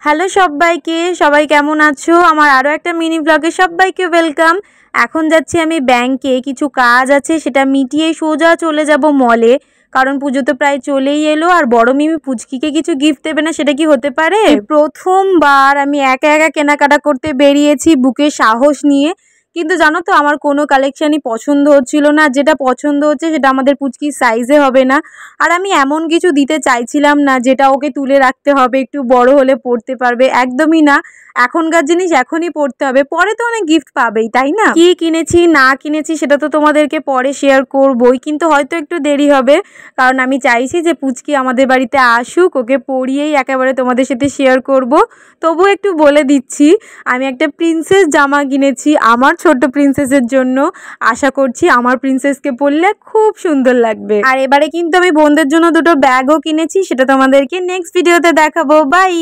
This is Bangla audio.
হ্যালো সবাইকে, সবাই কেমন আছো? আমার আরও একটা মিনি ব্লগে সবাইকে ওয়েলকাম। এখন যাচ্ছি আমি ব্যাংকে, কিছু কাজ আছে সেটা মিটিয়ে সোজা চলে যাব মলে। কারণ পুজো তো প্রায় চলেই এলো, আর বড় মিমি পুচকিকে কিছু গিফট দেবে না সেটা কি হতে পারে? প্রথমবার আমি একা একা কেনাকাটা করতে বেরিয়েছি বুকে সাহস নিয়ে। কিন্তু জানো তো, আমার কোনো কালেকশানই পছন্দ হচ্ছিল না। যেটা পছন্দ হচ্ছে সেটা আমাদের পুচকির সাইজে হবে না। আর আমি এমন কিছু দিতে চাইছিলাম না যেটা ওকে তুলে রাখতে হবে, একটু বড় হলে পড়তে পারবে, একদমই না। এখনকার জিনিস এখনই পড়তে হবে, পরে তো অনেক গিফট পাবেই, তাই না? কি কিনেছি না কিনেছি সেটা তো তোমাদেরকে পরে শেয়ার করবই, কিন্তু হয়তো একটু দেরি হবে। কারণ আমি চাইছি যে পুচকি আমাদের বাড়িতে আসুক, ওকে পড়িয়েই একেবারে তোমাদের সাথে শেয়ার করব। তবুও একটু বলে দিচ্ছি, আমি একটা প্রিন্সেস জামা কিনেছি আমার ছোট্ট প্রিন্সেসের জন্য। আশা করছি আমার প্রিন্সেসকে পরলে খুব সুন্দর লাগবে। আর এবারে কিন্তু আমি বোনদের জন্য দুটো ব্যাগও কিনেছি, সেটা তোমাদেরকে নেক্সট ভিডিওতে দেখাবো। বাই।